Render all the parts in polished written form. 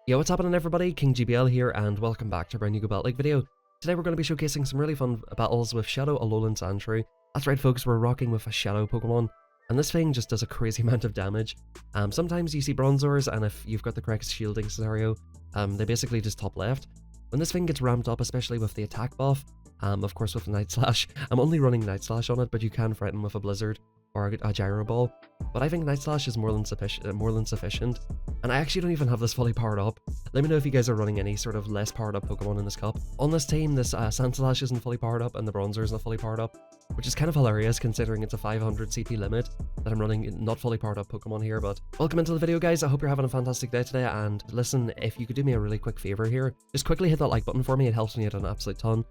Yo, what's happening everybody? King GBL here and welcome back to a brand new Go Battle League video. Today we're going to be showcasing some really fun battles with Shadow Alolan Sandshrew. That's right folks, we're rocking with a Shadow Pokemon. And this thing just does a crazy amount of damage. Sometimes you see Bronzors and if you've got the correct shielding scenario, they basically just top left. When this thing gets ramped up, especially with the attack buff, of course with Night Slash, I'm only running Night Slash on it, but you can threaten with a Blizzard or a Gyro Ball. But I think Night Slash is more than sufficient. And I actually don't even have this fully powered up. Let me know if you guys are running any sort of less powered up Pokemon in this cup. On this team, this Sandslash isn't fully powered up and the Bronzor isn't fully powered up, which is kind of hilarious considering it's a 500 CP limit that I'm running not fully powered up Pokemon here. But welcome into the video guys, I hope you're having a fantastic day today, and listen, if you could do me a really quick favor here, just quickly hit that like button for me, it helps me out an absolute ton.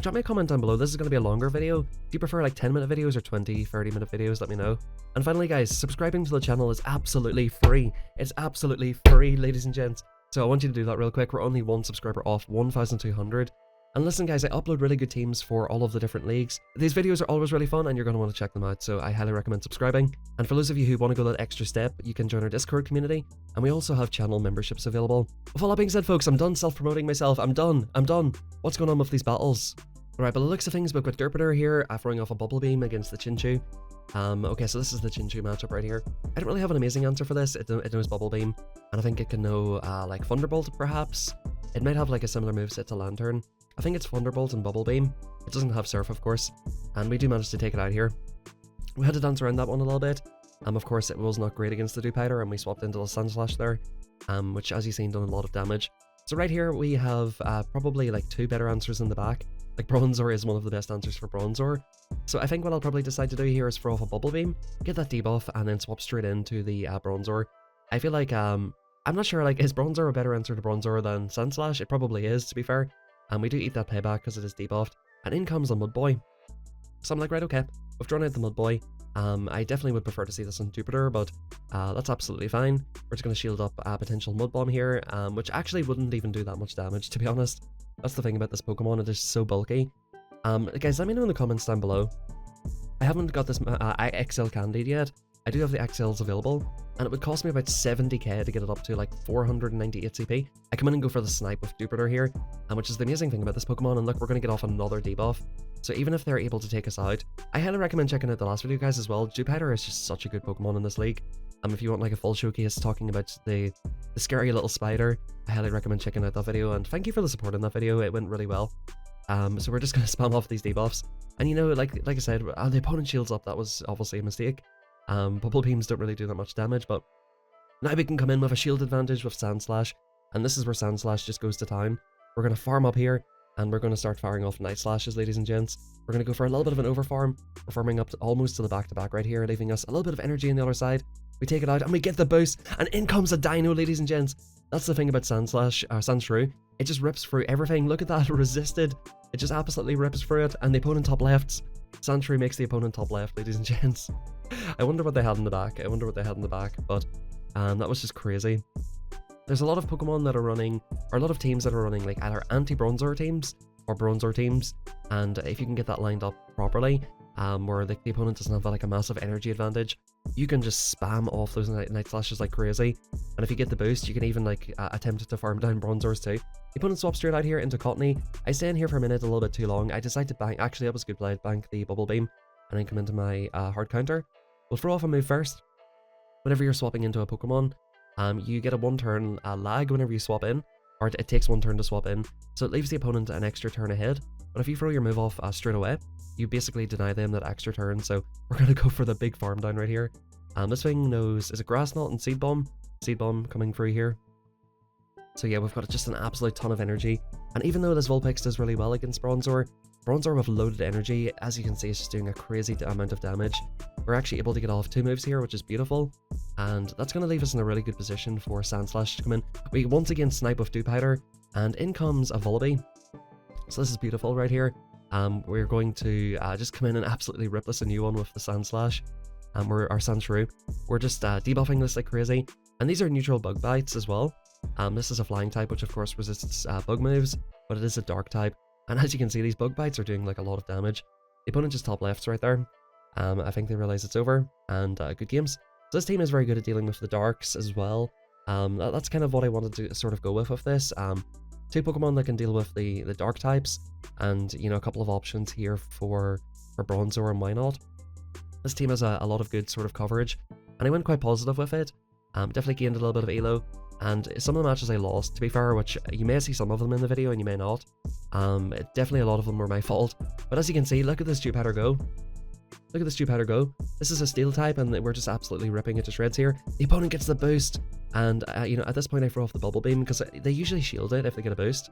Drop me a comment down below. This is going to be a longer video. If you prefer like 10-minute videos or 20, 30-minute videos, let me know. And finally guys, subscribing to the channel is absolutely free. It's absolutely free, ladies and gents. So I want you to do that real quick. We're only one subscriber off 1,200. And listen guys, I upload really good teams for all of the different leagues. These videos are always really fun and you're going to want to check them out, so I highly recommend subscribing. And for those of you who want to go that extra step, you can join our Discord community, and we also have channel memberships available. With all that being said folks, I'm done self-promoting myself. I'm done. What's going on with these battles? Alright, by the looks of things, we've got Derpiter here, throwing off a Bubble Beam against the Chinchou. Okay, so this is the Chinchou matchup right here. I don't really have an amazing answer for this. It knows Bubble Beam, and I think it can know, like, Thunderbolt, perhaps? It might have, like, a similar moveset to Lantern. I think it's Thunderbolt and Bubble Beam. It doesn't have Surf, of course, and we do manage to take it out here. We had to dance around that one a little bit. Of course, it was not great against the Dewpider, and we swapped into the Sandslash there, which, as you've seen, done a lot of damage. So right here, we have probably, like, two better answers in the back. Like, Bronzor is one of the best answers for Bronzor. So I think what I'll probably decide to do here is throw off a Bubble Beam, get that debuff, and then swap straight into the Bronzor. I feel like, I'm not sure, like, is Bronzor a better answer to Bronzor than Sandslash? It probably is, to be fair. And we do eat that payback because it is debuffed. And in comes the Mudboy. So I'm like, right, okay, we've drawn out the Mudboy. I definitely would prefer to see this on Jupiter, but that's absolutely fine. We're just going to shield up a potential Mud Bomb here, which actually wouldn't even do that much damage, to be honest. That's the thing about this Pokemon, it is so bulky. Guys, let me know in the comments down below. I haven't got this XL candied yet. I do have the XLs available, and it would cost me about 70k to get it up to like 498 CP. I come in and go for the Snipe with Jupiter here, which is the amazing thing about this Pokemon, and look, we're going to get off another debuff. So even if they're able to take us out, I highly recommend checking out the last video guys as well. Dewpider is just such a good Pokemon in this league. If you want like a full showcase talking about the scary little spider, I highly recommend checking out that video, and thank you for the support in that video, it went really well. So we're just going to spam off these debuffs, and you know, like I said, the opponent shields up, that was obviously a mistake. Bubble Beams don't really do that much damage, but now we can come in with a shield advantage with Sandslash, and this is where Sandslash just goes to town. We're going to farm up here, and we're going to start firing off Night Slashes, ladies and gents. We're going to go for a little bit of an overfarm. We're farming up to almost to the back-to-back right here, leaving us a little bit of energy on the other side. We take it out, and we get the boost, and in comes a Dino, ladies and gents. That's the thing about Sandshrew. It just rips through everything. Look at that, resisted. It just absolutely rips through it, and the opponent top lefts. Sandshrew makes the opponent top left, ladies and gents. I wonder what they had in the back. But that was just crazy. There's a lot of Pokemon that are running, or a lot of teams that are running like either anti-Bronzor teams or Bronzor teams, and if you can get that lined up properly, where the opponent doesn't have like a massive energy advantage, you can just spam off those Night Slashes like crazy, and if you get the boost, you can even like attempt to farm down Bronzors too. The opponent swaps straight out here into Cottony. I stay in here for a minute, a little bit too long. I decide to bank, actually that was a good play, bank the Bubble Beam, and then come into my hard counter. We'll throw off a move first. Whenever you're swapping into a Pokemon, you get a 1-turn lag whenever you swap in, or it takes 1 turn to swap in, so it leaves the opponent an extra turn ahead. But if you throw your move off straight away, you basically deny them that extra turn, so we're going to go for the big farm down right here. This thing knows, is it Grass Knot and Seed Bomb? Seed Bomb coming through here. So yeah, we've got just an absolute ton of energy, and even though this Vulpix does really well against Bronzor with loaded energy, as you can see, is just doing a crazy amount of damage. We're actually able to get off 2 moves here, which is beautiful, and that's going to leave us in a really good position for Sandslash to come in. We once again snipe with Dewpider, and in comes a Vullaby. So this is beautiful right here. We're going to just come in and absolutely rip this a new one with the Sandslash. Our Sandshrew. We're just debuffing this like crazy, and these are neutral bug bites as well. This is a flying type, which of course resists bug moves, but it is a dark type, and as you can see, these bug bites are doing like a lot of damage. The opponent just top lefts right there. I think they realize it's over, and good games. So this team is very good at dealing with the darks as well. That's kind of what I wanted to sort of go with this. Two Pokemon that can deal with the dark types, and you know, a couple of options here for Bronzor and why not. This team has a lot of good sort of coverage, and I went quite positive with it. Definitely gained a little bit of elo, and some of the matches I lost, to be fair, which you may see some of them in the video and you may not. Definitely a lot of them were my fault, but as you can see, look at this Jupiter go. Look at this Jupiter go. This is a steel type, and we're just absolutely ripping it to shreds here. The opponent gets the boost, and you know, at this point I throw off the bubble beam because they usually shield it if they get a boost.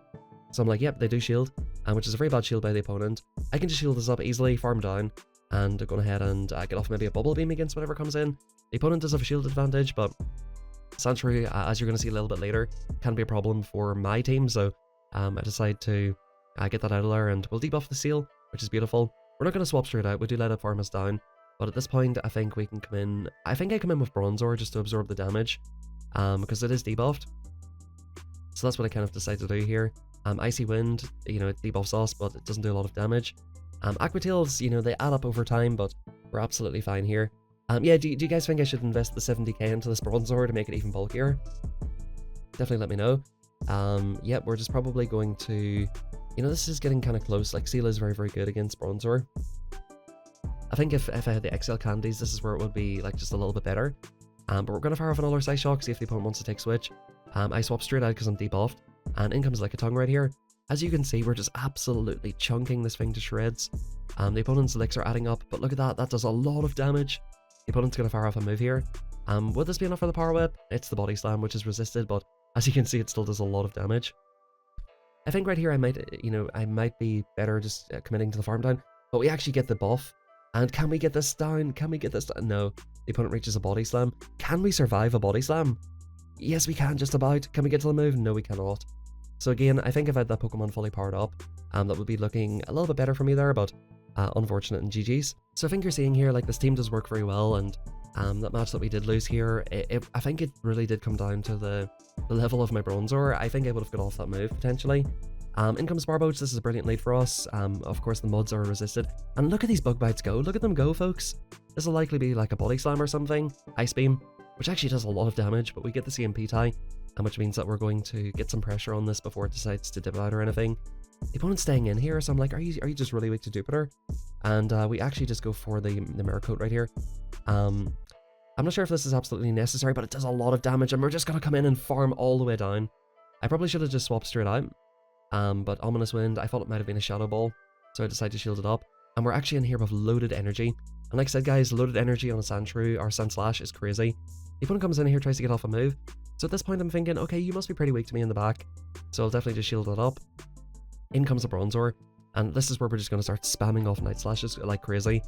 So I'm like, yep, they do shield, which is a very bad shield by the opponent. I can just shield this up easily, farm down, and go ahead and get off maybe a bubble beam against whatever comes in. The opponent does have a shield advantage, but Sandshrew, as you're going to see a little bit later, can be a problem for my team, so I decide to get that out of there, and we'll debuff the seal, which is beautiful. We're not going to swap straight out, we do let it farm us down, but at this point I think we can come in, I think I come in with Bronzor just to absorb the damage, because it is debuffed. So that's what I kind of decide to do here. Icy Wind, you know, it debuffs us, but it doesn't do a lot of damage. Aqua Tails, you know, they add up over time, but we're absolutely fine here. Yeah, do you guys think I should invest the 70k into this Bronzor to make it even bulkier? Definitely let me know. Yeah, we're just probably going to, you know, this is getting kind of close. Like, Seal is very, very good against Bronzor. I think if I had the XL candies, this is where it would be like just a little bit better. But we're going to fire off another Psy Shock, see if the opponent wants to take switch. I swap straight out because I'm debuffed, and in comes Lickitung right here. As you can see, we're just absolutely chunking this thing to shreds. The opponent's licks are adding up, but look at that, that does a lot of damage. The opponent's going to fire off a move here. Would this be enough for the Power Whip? It's the Body Slam, which is resisted, but as you can see, it still does a lot of damage. I think right here I might be better just committing to the farm down, but we actually get the buff. And can we get this down? Can we get this down? No. The opponent reaches a Body Slam. Can we survive a Body Slam? Yes, we can, just about. Can we get to the move? No, we cannot. So again, I think if I had that Pokemon fully powered up, that would be looking a little bit better for me there, but unfortunate and GG's. So I think you're seeing here, like, this team does work very well, and that match that we did lose here, I think it really did come down to the level of my Bronzor. I think I would have got off that move, potentially. In comes Barboach. This is a brilliant lead for us. Of course, the muds are resisted. And look at these bug bites go. Look at them go, folks. This will likely be like a Body Slam or something. Ice Beam, which actually does a lot of damage, but we get the CMP tie, which means that we're going to get some pressure on this before it decides to dip out or anything. The opponent's staying in here, so I'm like, are you just really weak to Jupiter? And we actually just go for the Mirror Coat right here. I'm not sure if this is absolutely necessary, but it does a lot of damage, and we're just going to come in and farm all the way down. I probably should have just swapped straight out. But Ominous Wind, I thought it might have been a Shadow Ball, so I decided to shield it up. And we're actually in here with loaded energy. And like I said, guys, loaded energy on a Sandshrew or Sandslash is crazy. The opponent comes in here, tries to get off a move. So at this point I'm thinking, okay, you must be pretty weak to me in the back. So I'll definitely just shield it up. In comes the Bronzor. And this is where we're just going to start spamming off Night Slashes like crazy.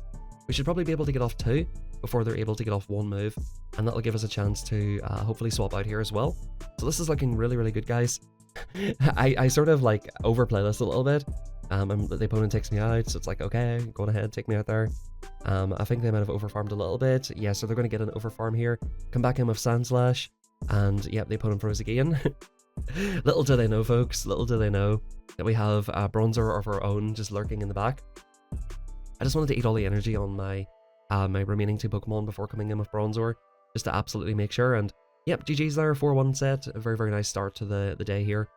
We should probably be able to get off 2 before they're able to get off 1 move. And that'll give us a chance to hopefully swap out here as well. So this is looking really, really good, guys. I sort of like overplay this a little bit, and the opponent takes me out, so it's like, okay, go ahead, take me out there. I think they might have overfarmed a little bit, yeah, so they're going to get an overfarm here, come back in with Sandslash, and yep, the opponent throws again. Little do they know, folks, little do they know that we have a Bronzor of our own just lurking in the back. I just wanted to eat all the energy on my my remaining 2 Pokemon before coming in with Bronzor, just to absolutely make sure. And yep, GG's there, 4-1 set, a very, very nice start to the day here.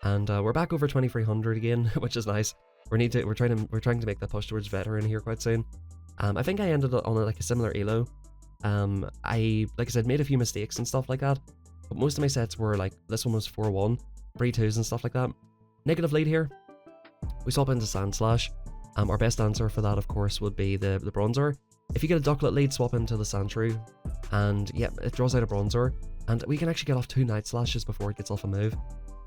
And we're back over 2300 again, which is nice. We're trying to make the push towards veteran here quite soon. I think I ended on like a similar elo. Like I said, made a few mistakes and stuff like that, but most of my sets were like, this one was 4-1, 3-2s and stuff like that. Negative lead here. We swap into Sandslash. Our best answer for that, of course, would be the Bronzor. If you get a Ducklet lead, swap into the Sandshrew, and yep, it draws out a Bronzor. And we can actually get off 2 Night Slashes before it gets off a move,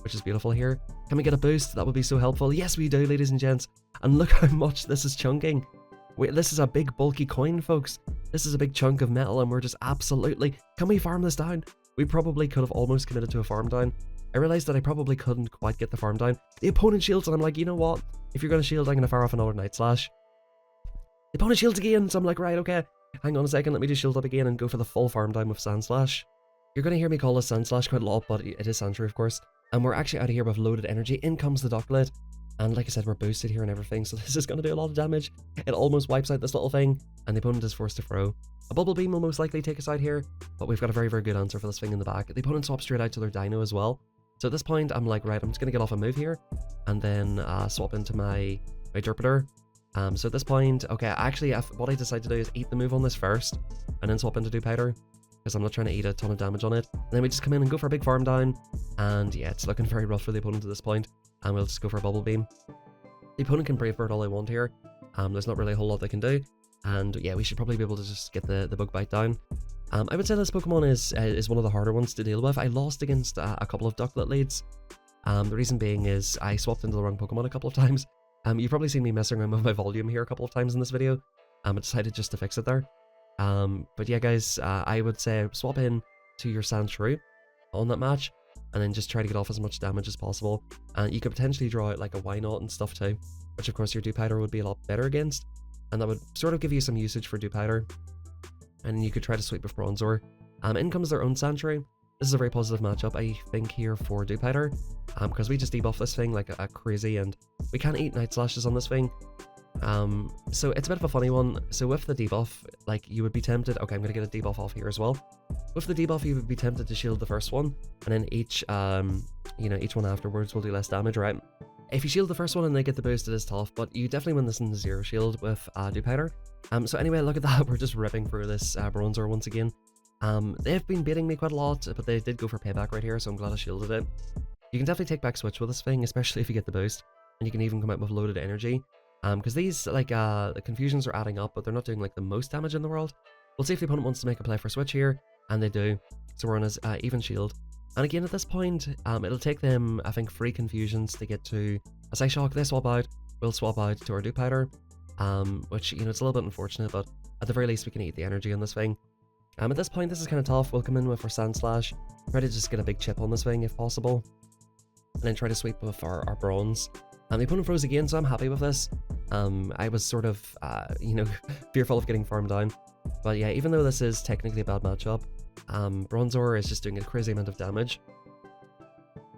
which is beautiful here. Can we get a boost? That would be so helpful. Yes, we do, ladies and gents. And look how much this is chunking. Wait, this is a big bulky coin, folks. This is a big chunk of metal, and we're just absolutely... Can we farm this down? We probably could have almost committed to a farm down. I realized that I probably couldn't quite get the farm down. The opponent shields, and I'm like, you know what? If you're going to shield, I'm going to fire off another Night Slash. The opponent shields again, so I'm like, right, okay. Hang on a second, let me just shield up again and go for the full farm down with Sandslash. You're going to hear me call this Sandslash quite a lot, but it is Sandshrew, of course. And we're actually out of here with loaded energy. In comes the Ducklet. And like I said, we're boosted here and everything, so this is going to do a lot of damage. It almost wipes out this little thing, and the opponent is forced to throw. A Bubble Beam will most likely take us out here, but we've got a very, very good answer for this thing in the back. The opponent swaps straight out to their Dino as well. So at this point, I'm like, right, I'm just going to get off a move here, and then swap into my Derpiter. So at this point, okay, actually, what I decide to do is eat the move on this first, and then swap into Dewpider, because I'm not trying to eat a ton of damage on it. And then we just come in and go for a big farm down, and yeah, it's looking very rough for the opponent at this point, and we'll just go for a Bubble Beam. The opponent can Brave Bird all they want here. There's not really a whole lot they can do, and yeah, we should probably be able to just get the Bug Bite down. I would say this Pokemon is one of the harder ones to deal with. I lost against a couple of Ducklet leads. The reason being is I swapped into the wrong Pokemon a couple of times. You've probably seen me messing around with my volume here a couple of times in this video. I decided just to fix it there. But yeah, guys, I would say swap in to your Sandshrew on that match, and then just try to get off as much damage as possible. And you could potentially draw out like a Wynot and stuff too, which of course your Dewpider would be a lot better against, and that would sort of give you some usage for Dewpider. And you could try to sweep with Bronzor. In comes their own Sandshrew. This is a very positive matchup, I think, here for Dewpider, because we just debuff this thing like a crazy, and we can't eat Night Slashes on this thing. So it's a bit of a funny one. So with the debuff, like, you would be tempted, okay, I'm going to get a debuff off here as well. With the debuff, you would be tempted to shield the first one, and then each one afterwards will do less damage, right? If you shield the first one and they get the boost, it is tough, but you definitely win this in the zero shield with Dewpider. So anyway, look at that, we're just ripping through this Bronzor once again. They've been beating me quite a lot, but they did go for payback right here, so I'm glad I shielded it. You can definitely take back switch with this thing, especially if you get the boost, and you can even come out with loaded energy. Because these, like, the confusions are adding up, but they're not doing, like, the most damage in the world. We'll see if the opponent wants to make a play for switch here, and they do. So we're on his even shield. And again, at this point, it'll take them, I think, 3 confusions to get to a Psyshock. They swap out, we'll swap out to our Dewpider, which, you know, it's a little bit unfortunate, but at the very least, we can eat the energy on this thing. At this point, this is kind of tough. We'll come in with our Sand Slash, try to just get a big chip on this thing if possible, and then try to sweep with our Bronze. The opponent froze again, so I'm happy with this. I was sort of, fearful of getting farmed down. But yeah, even though this is technically a bad matchup, Bronzor is just doing a crazy amount of damage.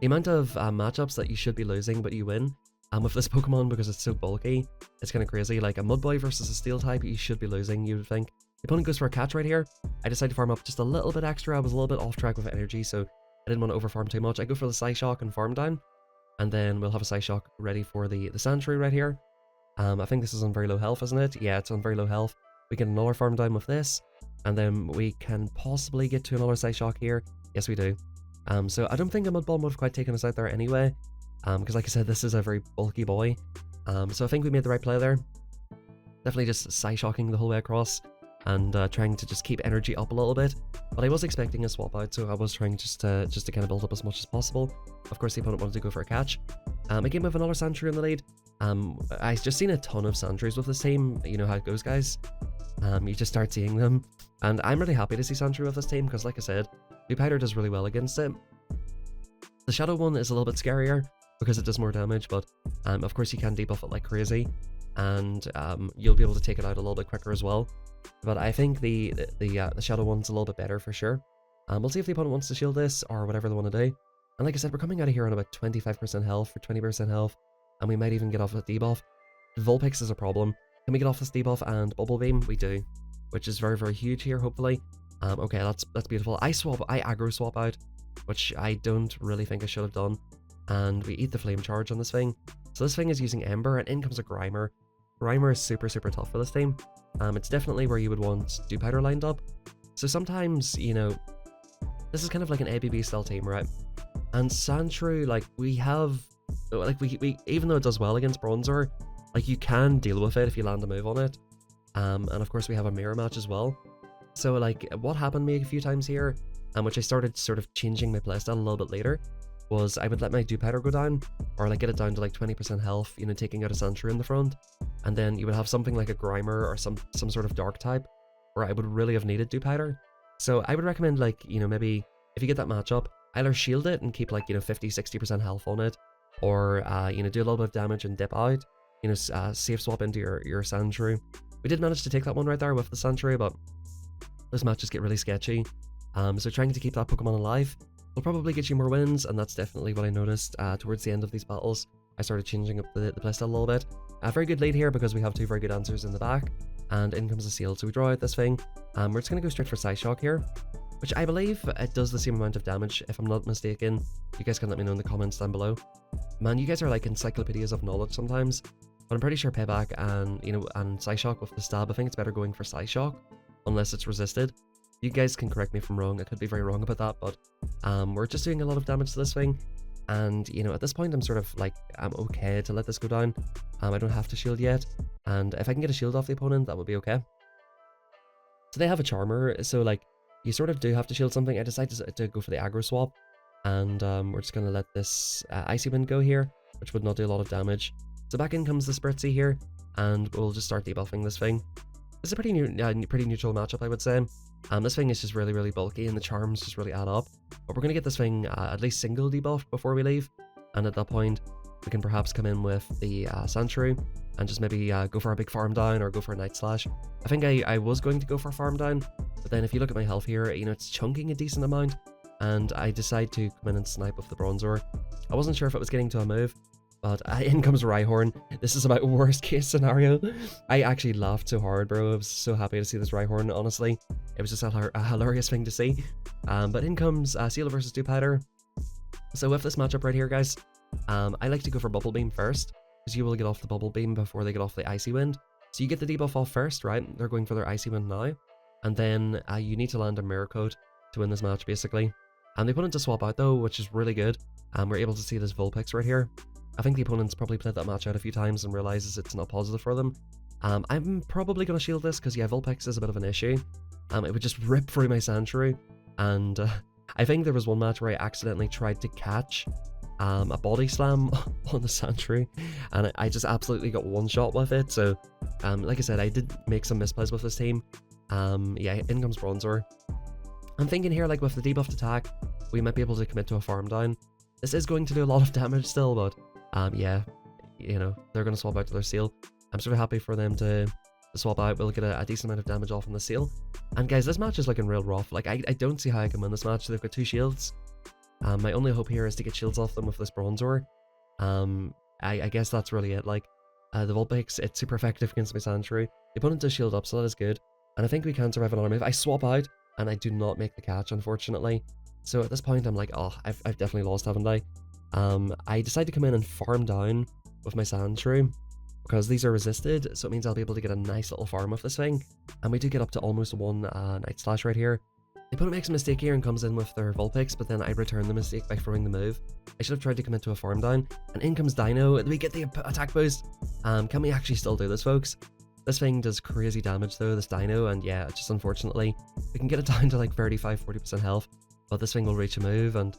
The amount of matchups that you should be losing, but you win, with this Pokemon, because it's so bulky, it's kind of crazy. Like a Mudboy versus a Steel type, you should be losing, you would think. The opponent goes for a catch right here. I decided to farm up just a little bit extra. I was a little bit off track with energy, so I didn't want to overfarm too much. I go for the Psyshock and farm down, and then we'll have a Psyshock ready for the Sandshrew right here. I think this is on very low health, isn't it? Yeah, it's on very low health. We get another farm down with this, and then we can possibly get to another Psyshock here. Yes, we do. So I don't think a Mudball would have quite taken us out there anyway, because like I said, this is a very bulky boy. So I think we made the right play there. Definitely just Psyshocking the whole way across, and trying to just keep energy up a little bit. But I was expecting a swap out, so I was trying just to kind of build up as much as possible. Of course, the opponent wanted to go for a catch. Again, with another Sandshrew in the lead. I've just seen a ton of Sandshrews with this team. You know how it goes, guys. You just start seeing them. And I'm really happy to see Sandshrew with this team, because like I said, Dewpider does really well against it. The Shadow one is a little bit scarier, because it does more damage, but of course you can debuff it like crazy, and you'll be able to take it out a little bit quicker as well. But I think the Shadow one's a little bit better for sure. We'll see if the opponent wants to shield this, or whatever they want to do. And like I said, we're coming out of here on about 25% health for 20% health, and we might even get off with debuff. Vulpix is a problem. Can we get off this debuff and Bubble Beam? We do, which is very, very huge here, hopefully. Okay, that's beautiful. I aggro swap out, which I don't really think I should have done. And we eat the Flame Charge on this thing. So this thing is using Ember, and in comes a Grimer. Grimer is super, super tough for this team. It's definitely where you would want Dewpider lined up. So sometimes, you know, this is kind of like an ABB style team, right? And Sandshrew, like, we have, like, we even though it does well against Bronzor, like, you can deal with it if you land a move on it. And of course we have a mirror match as well. So like, what happened to me a few times here, which I started sort of changing my playstyle a little bit later, was I would let my Dewpider go down, or like get it down to like 20% health, you know, taking out a Sandshrew in the front, and then you would have something like a Grimer or some sort of dark type, where I would really have needed Dewpider. So I would recommend, like, you know, maybe if you get that matchup, either shield it and keep like, you know, 50-60% health on it, or you know, do a little bit of damage and dip out, you know, safe swap into your Sandshrew. We did manage to take that one right there with the Sandshrew, but those matches get really sketchy. So trying to keep that Pokemon alive will probably get you more wins, and that's definitely what I noticed towards the end of these battles. I started changing up the playstyle a little bit. A very good lead here, because we have 2 very good answers in the back. and in comes a Seal. So we draw out this thing. We're just going to go straight for Psyshock here, which I believe it does the same amount of damage, if I'm not mistaken. You guys can let me know in the comments down below. Man, you guys are like encyclopedias of knowledge sometimes, but I'm pretty sure Payback and, and Psyshock with the stab, I think it's better going for Psyshock, unless it's resisted. You guys can correct me if I'm wrong, I could be very wrong about that, but we're just doing a lot of damage to this thing. And, at this point I'm sort of like, I'm okay to let this go down. I don't have to shield yet, and if I can get a shield off the opponent, that would be okay. So they have a Charmer, so like, you sort of do have to shield something. I decided to go for the aggro swap, and we're just going to let this Icy Wind go here, which would not do a lot of damage. So back in comes the Spritzy here, and we'll just start debuffing this thing. This is a pretty neutral matchup, I would say. This thing is just really, really bulky, and the charms just really add up. But we're going to get this thing at least single debuffed before we leave, and at that point, we can perhaps come in with the Sandshrew, and just maybe go for a big farm down, or go for a Night Slash. I think I was going to go for a farm down, but then if you look at my health here, it's chunking a decent amount, and I decide to come in and snipe with the Bronzor. I wasn't sure if it was getting to a move, but in comes Rhyhorn. This is about worst case scenario. I actually laughed so hard, bro. I was so happy to see this Rhyhorn, honestly. It was just a hilarious thing to see. But in comes Seal versus Dewpider. So with this matchup right here, guys, I like to go for Bubble Beam first, because you will get off the Bubble Beam before they get off the Icy Wind. So you get the debuff off first, right? They're going for their Icy Wind now. And then you need to land a Mirror Coat to win this match, basically. And the opponent to swap out, though, which is really good. We're able to see this Vulpix right here. I think the opponent's probably played that match out a few times and realizes it's not positive for them. I'm probably going to shield this, because, yeah, Vulpix is a bit of an issue. It would just rip through my Sandshrew. And I think there was one match where I accidentally tried to catch a Body Slam on the Sandshrew, and I just absolutely got one shot with it. So, like I said, I did make some misplays with this team. Yeah, in comes Bronzor. I'm thinking here, like, with the debuffed attack, we might be able to commit to a farm down. This is going to do a lot of damage still, but yeah, they're going to swap out to their Seal. I'm sort of happy for them to swap out. We'll get a decent amount of damage off on the Seal. And guys, this match is looking real rough. Like, I don't see how I can win this match. They've got 2 shields. My only hope here is to get shields off them with this Bronzor. I guess that's really it. Like, the Vulpix, it's super effective against my Sandshrew. The opponent does shield up, so that is good. And I think we can survive another move. I swap out, and I do not make the catch, unfortunately. So at this point, I'm like, oh, I've definitely lost, haven't I? I decide to come in and farm down with my Sandshrew, because these are resisted, so it means I'll be able to get a nice little farm with this thing. And we do get up to almost 1 Night Slash right here. The opponent makes a mistake here and comes in with their Vulpix, but then I return the mistake by throwing the move. I should have tried to come into a farm down, and in comes Dino. We get the attack boost. Can we actually still do this, folks? This thing does crazy damage though, this Dino, and yeah, just unfortunately, we can get it down to like 35-40% health, but this thing will reach a move. And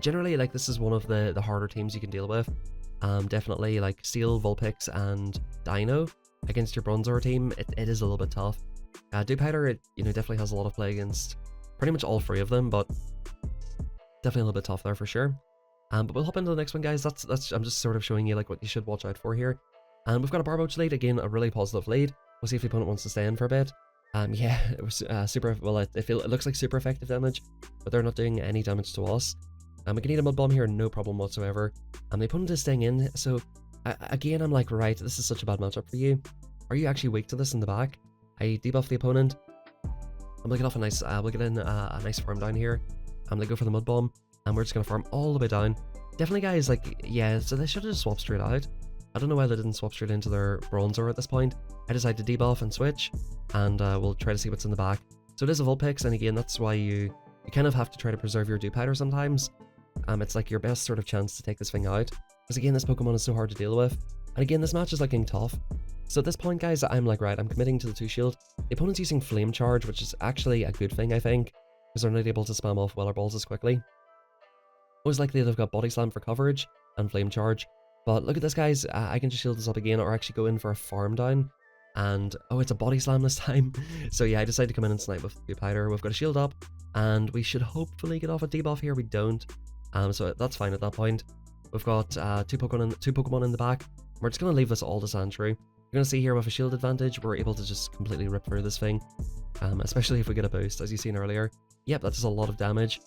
generally, like, this is one of the harder teams you can deal with. Definitely, like, Seal, Vulpix, and Dino against your Bronzor team, it is a little bit tough. Dewpider, definitely has a lot of play against pretty much all 3 of them, but definitely a little bit tough there for sure. But we'll hop into the next one, guys. I'm just sort of showing you like what you should watch out for here. And we've got a Barboach lead, again, a really positive lead. We'll see if the opponent wants to stay in for a bit. Yeah, it was super, well, it looks like super effective damage, but they're not doing any damage to us. We can eat a Mud Bomb here, no problem whatsoever. The opponent is staying in, so again, I'm like, right, this is such a bad matchup for you. Are you actually weak to this in the back? I debuff the opponent. I'm gonna get off a nice, we'll get in a nice farm down here. I'm gonna go for the Mud Bomb, and we're just gonna farm all the way down. Definitely, guys, like, yeah, so they should have just swapped straight out. I don't know why they didn't swap straight into their Bronzor at this point. I decided to debuff and switch, and we'll try to see what's in the back. So it is a Vulpix, and again, that's why you kind of have to try to preserve your Dewpider sometimes. It's like your best sort of chance to take this thing out, because again, this Pokemon is so hard to deal with. And again, this match is looking tough. So at this point, guys, I'm like, right, I'm committing to the 2 shield. The opponent's using Flame Charge, which is actually a good thing, I think, because they're not able to spam off Weather Balls as quickly. Most likely they've got Body Slam for coverage and Flame Charge. But look at this, guys, I can just shield this up again, or actually go in for a farm down. And, oh, it's a Body Slam this time. So yeah, I decided to come in and snipe with Dewpider. We've got a shield up, and we should hopefully get off a debuff here. We don't. So that's fine at that point. We've got two Pokemon in the back. We're just going to leave this all to Sandshrew. You're going to see here with a shield advantage, we're able to just completely rip through this thing. Especially if we get a boost, as you've seen earlier. Yep, that does a lot of damage.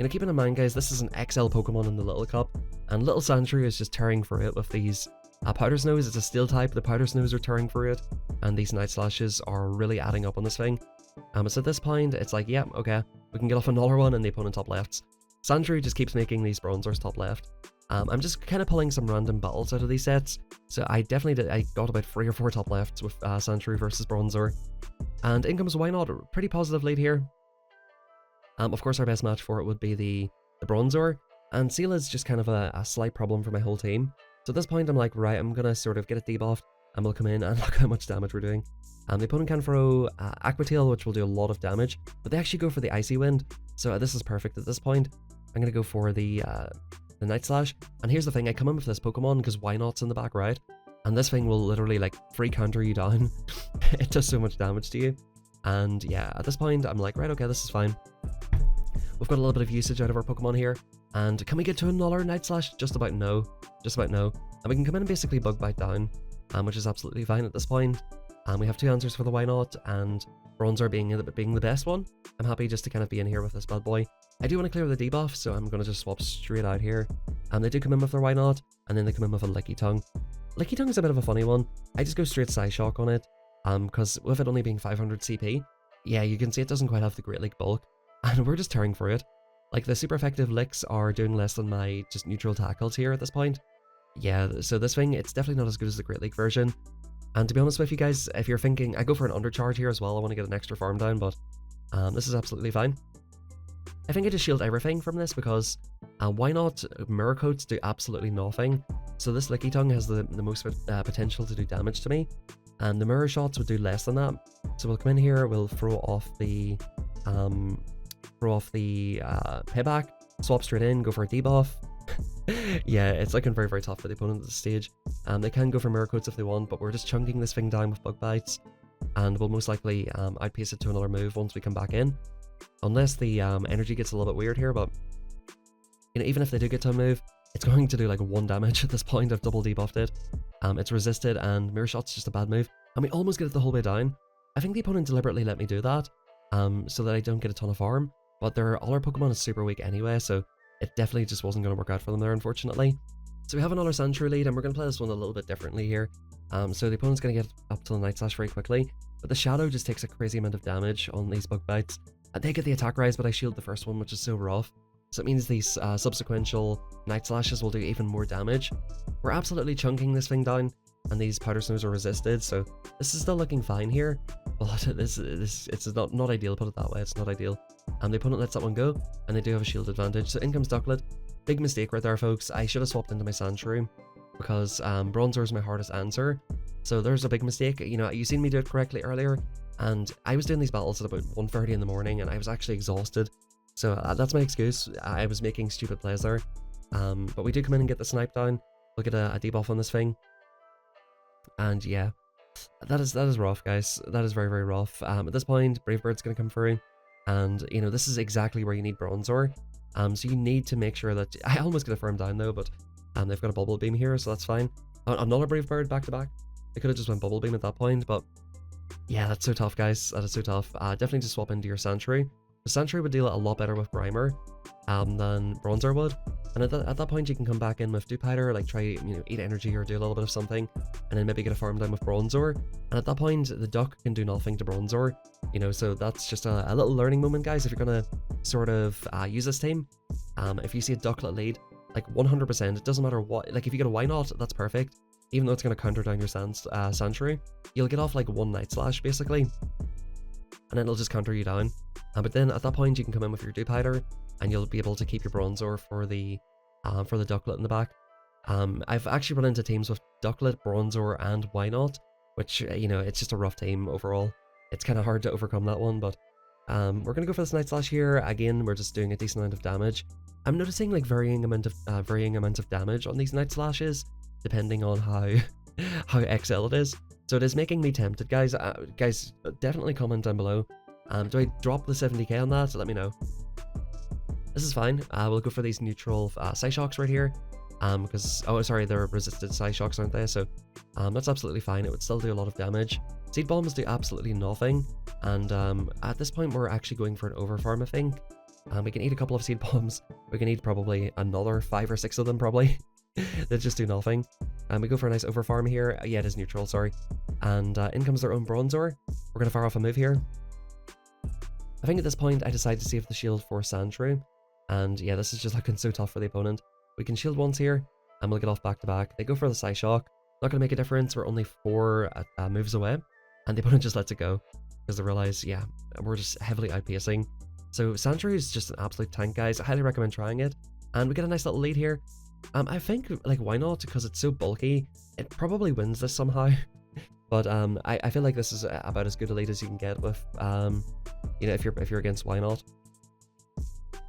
Keeping in mind, guys, this is an XL Pokemon in the Little Cup, and Little Sandshrew is just tearing through it with these Powder Snows. It's a Steel type, the Powder Snows are tearing through it, and these Night Slashes are really adding up on this thing. So at this point, it's like, yeah, okay, we can get off another one in the opponent top lefts. Sandshrew just keeps making these Bronzors top left. I'm just kind of pulling some random battles out of these sets, so I definitely I got about 3 or 4 top lefts with Sandshrew versus Bronzor. And in comes Why Not, pretty positive lead here. Of course our best match for it would be the Bronzor, and Seal is just kind of a slight problem for my whole team. So at this point I'm like, right, I'm gonna sort of get it debuffed, and we'll come in and look how much damage we're doing. The opponent can throw Aqua Tail, which will do a lot of damage, but they actually go for the Icy Wind, so this is perfect at this point. I'm gonna go for the Night Slash, and here's the thing, I come in with this Pokemon because Why Not's in the back right, and this thing will literally like free counter you down. It does so much damage to you, and yeah, at this point I'm like, right, okay, this is fine. We've got a little bit of usage out of our Pokemon here, and can we get to another Night Slash? Just about no, and we can come in and basically Bug Bite down, which is absolutely fine at this point. We have 2 answers for the Why Not, and Bronzor being the best one. I'm happy just to kind of be in here with this bad boy. I do want to clear the debuff, so I'm going to just swap straight out here. They do come in with their Why Not, and then they come in with a Lickitung. Lickitung is a bit of a funny one. I just go straight Psyshock on it, because with it only being 500 CP, yeah, you can see it doesn't quite have the Great League bulk, and we're just tearing for it. Like, the super effective licks are doing less than my just neutral tackles here at this point. Yeah, so this thing, it's definitely not as good as the Great League version. And to be honest with you guys, if you're thinking, I go for an undercharge here as well, I want to get an extra farm down, but this is absolutely fine. I think I just shield everything from this because Why Not Mirror Coats do absolutely nothing. So this Lickitung has the most potential to do damage to me, and the Mirror Shots would do less than that. So we'll come in here, we'll throw off the payback, swap straight in, go for a debuff. Yeah, it's looking very, very tough for the opponent at this stage. They can go for Mirror Coats if they want, but we're just chunking this thing down with Bug Bites, and we'll most likely outpace it to another move once we come back in. Unless the energy gets a little bit weird here, but you know, even if they do get to a move, it's going to do like 1 damage at this point. I've double debuffed it. It's resisted, and Mirror Shot's just a bad move, and we almost get it the whole way down. I think the opponent deliberately let me do that, so that I don't get a ton of farm, but all our Pokemon is super weak anyway, so it definitely just wasn't going to work out for them there, unfortunately. So we have another Sandshrew lead, and we're going to play this one a little bit differently here. So the opponent's going to get up to the Night Slash very quickly, but the Shadow just takes a crazy amount of damage on these Bug Bites. They get the attack rise, but I shield the first one, which is so rough. So it means these subsequential Night Slashes will do even more damage. We're absolutely chunking this thing down, and these Powder Snows are resisted, so this is still looking fine here. But it's not ideal, put it that way, it's not ideal. The opponent lets that one go, and they do have a shield advantage, so in comes Ducklet. Big mistake right there, folks. I should have swapped into my Sandshrew, because Bronzor is my hardest answer. So there's a big mistake. You know, you seen me do it correctly earlier, and I was doing these battles at about 1:30 in the morning, and I was actually exhausted. So that's my excuse. I was making stupid plays there. But we do come in and get the snipe down. We'll get a debuff on this thing. And yeah, that is rough, guys. That is very, very rough. At this point, Brave Bird's going to come through. And, you know, this is exactly where you need Bronzor. So you need to make sure that... I almost get a farm down, though, but they've got a Bubble Beam here, so that's fine. Another Brave Bird back-to-back. They could have just went Bubble Beam at that point, but... yeah, that's so tough, guys. That is so tough. Definitely just swap into your Sandshrew. The Sandshrew would deal a lot better with Grimer than Bronzor would. And at that point, you can come back in with Dewpider, like try, you know, eat energy or do a little bit of something, and then maybe get a farm down with Bronzor. And at that point, the Duck can do nothing to Bronzor, you know, so that's just a little learning moment, guys, if you're gonna sort of use this team. If you see a Ducklet lead, like 100%, it doesn't matter what, like if you get a Why Not, that's perfect. Even though it's gonna counter down your Sandshrew, you'll get off like 1 Night Slash, basically, and it'll just counter you down. But then at that point, you can come in with your Dewpider, and you'll be able to keep your Bronzor for the Ducklet in the back. I've actually run into teams with Ducklet, Bronzor, and Why Not, which, you know, it's just a rough team overall. It's kind of hard to overcome that one, but we're gonna go for this Night Slash here. Again, we're just doing a decent amount of damage. I'm noticing like varying amounts of damage on these Night Slashes, depending on how XL it is. So it is making me tempted, guys. Guys, definitely comment down below. Do I drop the 70k on that? So let me know. This is fine. We'll go for these neutral Psyshocks right here. Because, oh sorry, they're resisted Psyshocks, aren't they? So that's absolutely fine. It would still do a lot of damage. Seed Bombs do absolutely nothing. And at this point, we're actually going for an overfarm, I think. We can eat a couple of Seed Bombs. We can eat probably another 5 or 6 of them, probably. They just do nothing. And we go for a nice overfarm here. Yeah, it is neutral, sorry. And in comes their own Bronzor. We're going to fire off a move here. I think at this point I decide to save the shield for Sandshrew. And yeah, this is just looking so tough for the opponent. We can shield once here, and we'll get off back to back. They go for the Psyshock. Not going to make a difference. We're only 4 moves away. And the opponent just lets it go. Because they realize, yeah, we're just heavily outpacing. So Sandshrew is just an absolute tank, guys. I highly recommend trying it. And we get a nice little lead here. I think, like, why not? Because it's so bulky. It probably wins this somehow. But I feel like this is about as good a lead as you can get with, you know, if you're against why not.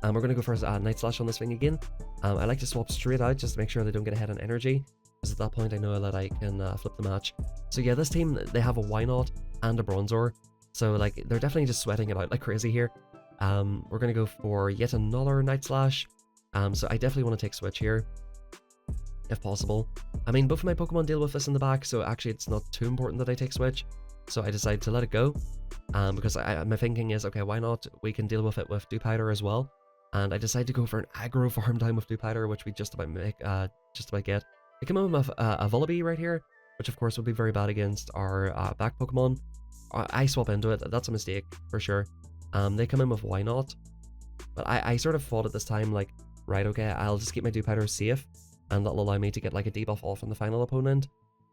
We're going to go for a Night Slash on this thing again. I like to swap straight out just to make sure they don't get ahead on energy. Because at that point I know that I can flip the match. So yeah, this team, they have a why not and a Bronzor. So like, they're definitely just sweating it out like crazy here. We're going to go for yet another Night Slash. So I definitely want to take Switch here, if possible. I mean, both of my Pokemon deal with this in the back, so actually it's not too important that I take Switch. So I decide to let it go, because my thinking is, okay, why not? We can deal with it with Dewpider as well. And I decide to go for an aggro farm down with Dewpider, which we just about get. We come in with a Vullaby right here, which of course would be very bad against our back Pokemon. I swap into it. That's a mistake for sure. They come in with why not? But I sort of thought at this time, like, right, okay, I'll just keep my Dewpider safe, and that'll allow me to get like a debuff off on the final opponent.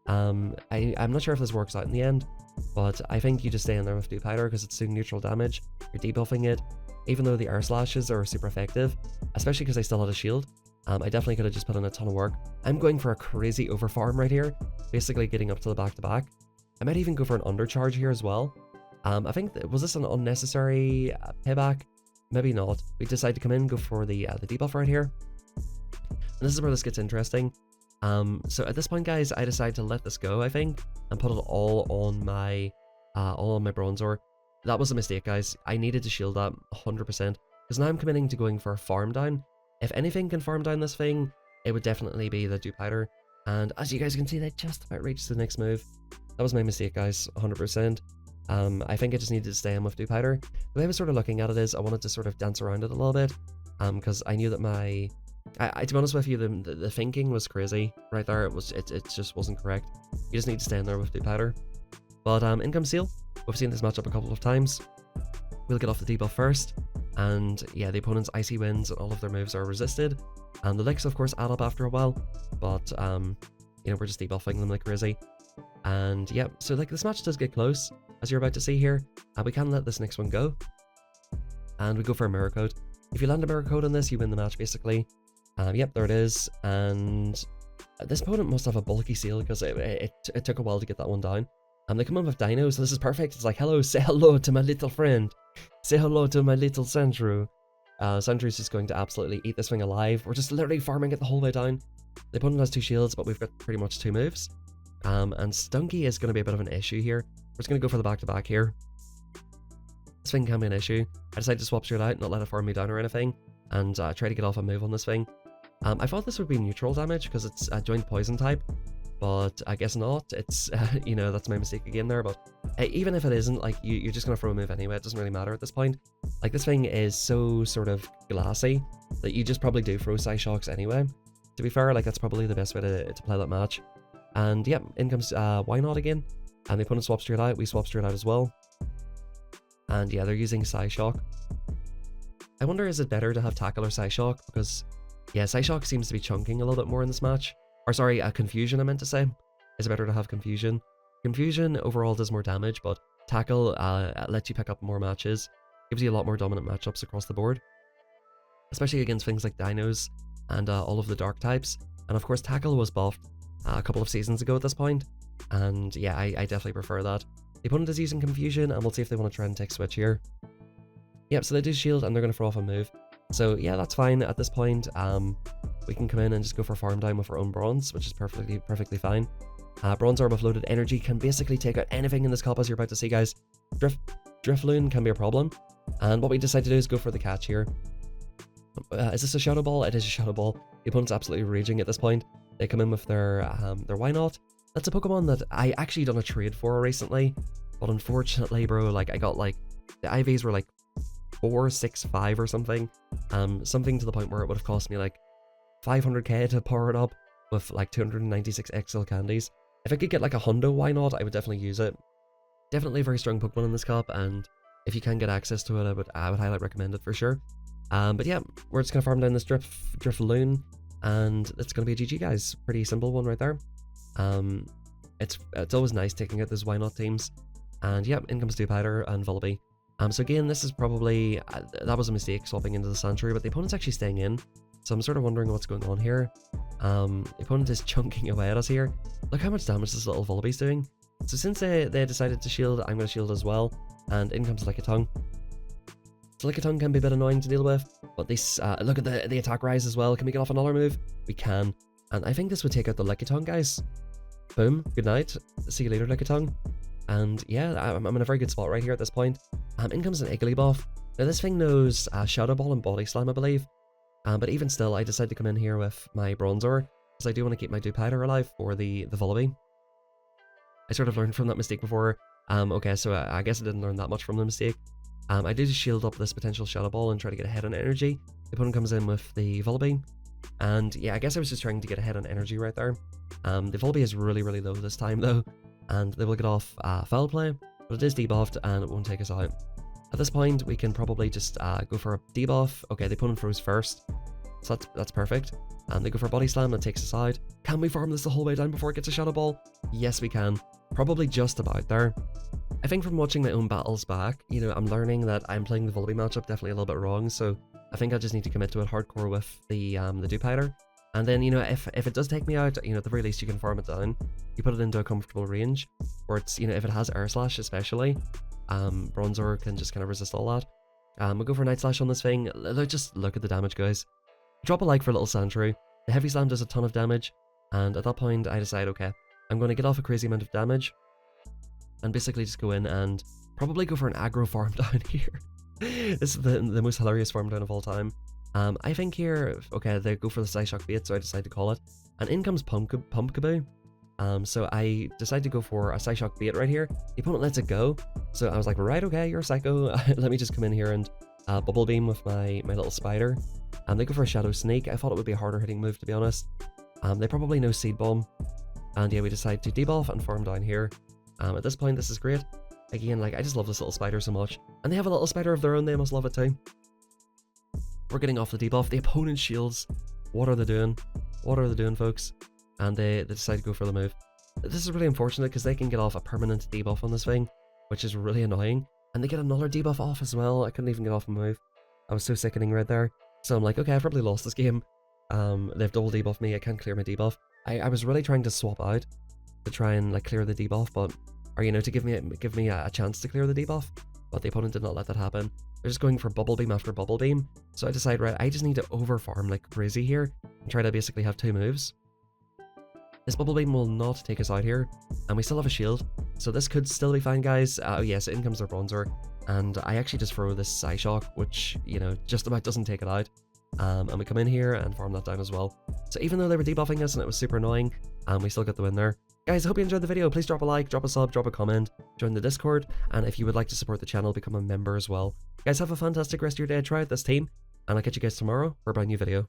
I'm not sure if this works out in the end, but I think you just stay in there with Dewpider because it's doing neutral damage. You're debuffing it, even though the air slashes are super effective, especially because I still had a shield. I definitely could have just put in a ton of work. I'm going for a crazy overfarm right here, basically getting up to the back-to-back. I might even go for an undercharge here as well. I think, was this an unnecessary payback? Maybe not. We decide to come in, go for the debuff right here. And this is where this gets interesting. So at this point, guys, I decide to let this go, I think, and put it all on my Bronzor. That was a mistake, guys. I needed to shield that 100%, because now I'm committing to going for a farm down. If anything can farm down this thing, it would definitely be the Dewpider. And as you guys can see, they just about reached the next move. That was my mistake, guys, 100%. I think I just needed to stay in with Dewpider. The way I was sort of looking at it is I wanted to sort of dance around it a little bit, because I knew that my... to be honest with you, the thinking was crazy right there. It just wasn't correct. You just need to stay in there with Dewpider. But in comes Seal. We've seen this matchup a couple of times. We'll get off the debuff first, and yeah, the opponent's Icy Winds and all of their moves are resisted, and the Licks of course add up after a while, but you know, we're just debuffing them like crazy. And yeah, so like this match does get close, as you're about to see here. We can let this next one go, and we go for a Mirror Coat. If you land a Mirror Coat on this, you win the match basically. Yep, there it is. And this opponent must have a bulky Seal, because it took a while to get that one down. They come in with Dinos, so this is perfect. It's like, hello, say hello to my little friend. Say hello to my little Sandshrew. Sandshrew is just going to absolutely eat this thing alive. We're just literally farming it the whole way down. The opponent has 2 shields, but we've got pretty much 2 moves. And Stunky is going to be a bit of an issue here. We're just going to go for the back-to-back here. This thing can be an issue. I decided to swap straight out, not let it farm me down or anything, and try to get off a move on this thing. I thought this would be neutral damage because it's a joint poison type, but I guess not. It's, you know, that's my mistake again there, but even if it isn't, like, you're just going to throw a move anyway. It doesn't really matter at this point. Like, this thing is so sort of glassy that you just probably do throw Psyshocks anyway. To be fair, like, that's probably the best way to play that match. And yeah, in comes why not again, and the opponent swaps straight out. We swap straight out as well. And yeah, they're using Psyshock. I wonder, is it better to have Tackle or Psyshock? Because yeah, Psyshock seems to be chunking a little bit more in this match. Or sorry, Confusion I meant to say. Is it better to have Confusion? Confusion overall does more damage, but Tackle lets you pick up more matches. Gives you a lot more dominant matchups across the board. Especially against things like Dinos and all of the Dark types. And of course, Tackle was buffed a couple of seasons ago at this point. And yeah, I definitely prefer that. The opponent is using Confusion, and we'll see if they want to try and take Switch here. Yep, so they do shield, and they're going to throw off a move. So yeah, that's fine at this point. We can come in and just go for farm down with our own Bronze, which is perfectly fine. Bronzor with loaded energy can basically take out anything in this cup, as you're about to see, guys. Drifloon can be a problem, and what we decide to do is go for the catch here. Is this a Shadow Ball? It is a Shadow Ball. The opponent's absolutely raging at this point. They come in with their Why Not. That's a Pokemon that I actually done a trade for recently, but unfortunately, bro, like, I got, like, the IVs were like 465 or something. Something to the point where it would have cost me like 500k to power it up, with like 296 XL candies. If I could get like a hundo, why not? I would definitely use it. Definitely a very strong Pokemon in this cup, and if you can get access to it, I would highly recommend it for sure. But yeah, we're just gonna farm down this Drifloon, and it's gonna be a GG, guys. Pretty simple one right there. It's always nice taking out those why not teams. And yeah, in comes Dewpider and Volby. So again, this is probably that was a mistake swapping into the Sandshrew, but the opponent's actually staying in. So I'm sort of wondering what's going on here. The opponent is chunking away at us here. Look how much damage this little Volby's doing. So since they decided to shield, I'm going to shield as well. And in comes Lickitung. So Lickitung can be a bit annoying to deal with, but this look at the attack rise as well. Can we get off another move? We can. And I think this would take out the Lickitung, guys. Boom. Good night. See you later, Lickitung. And yeah, I'm in a very good spot right here at this point. In comes an Igglybuff. Now this thing knows Shadow Ball and Body Slam, I believe. But even still, I decided to come in here with my Bronzor, because I do want to keep my Dewpider alive for the Volby. I sort of learned from that mistake before. Okay, so I guess I didn't learn that much from the mistake. I did just shield up this potential Shadow Ball and try to get ahead on energy. The opponent comes in with the Volby. And yeah, I guess I was just trying to get ahead on energy right there. The Volby is really, really low this time though, and they will get off Foul Play, but it is debuffed and it won't take us out. At this point, we can probably just go for a debuff. Okay, the opponent froze first, so that's perfect. They go for a Body Slam, that takes us out. Can we farm this the whole way down before it gets a Shadow Ball? Yes, we can. Probably just about there. I think from watching my own battles back, you know, I'm learning that I'm playing the Volby matchup definitely a little bit wrong, so I think I just need to commit to it hardcore with the Dewpider. And then, you know, if it does take me out, you know, at the very least you can farm it down. You put it into a comfortable range, where it's, you know, if it has Air Slash especially, Bronzor can just kind of resist all that. We'll go for Night Slash on this thing. Just look at the damage, guys. Drop a like for little Sandshrew. The Heavy Slam does a ton of damage, and at that point I decide, okay, I'm going to get off a crazy amount of damage, and basically just go in and probably go for an aggro farm down here. This is the most hilarious farm down of all time. I think here, okay, they go for the Psyshock bait, so I decide to call it. And in comes Pumpkaboo. So I decide to go for a Psyshock bait right here. The opponent lets it go, so I was like, right, okay, you're a psycho. Let me just come in here and Bubble Beam with my little spider. They go for a Shadow Sneak. I thought it would be a harder hitting move, to be honest. They probably know Seed Bomb. And yeah, we decide to debuff and farm down here. At this point, this is great. Again, like, I just love this little spider so much. And they have a little spider of their own, they must love it too. We're getting off the debuff. The opponent shields. What are they doing? What are they doing, folks? And they decide to go for the move. This is really unfortunate because they can get off a permanent debuff on this thing, which is really annoying. And they get another debuff off as well. I couldn't even get off a move. I was so sickening right there. So I'm like, okay, I've probably lost this game. They've double debuffed me. I can't clear my debuff. I was really trying to swap out to try and like clear the debuff, but, or you know, to give me a chance to clear the debuff. But the opponent did not let that happen. They're just going for Bubble Beam after Bubble Beam. So I decide, right, I just need to over farm like crazy here and try to basically have two moves. This Bubble Beam will not take us out here, and we still have a shield, so this could still be fine, guys. Yes, in comes their Bronzor, and I actually just throw this Psyshock, which, you know, just about doesn't take it out. And we come in here and farm that down as well. So even though they were debuffing us and it was super annoying, we still got the win there. Guys, I hope you enjoyed the video. Please drop a like, drop a sub, drop a comment, join the Discord, and if you would like to support the channel, become a member as well. Guys, have a fantastic rest of your day. Try out this team, and I'll catch you guys tomorrow for a brand new video.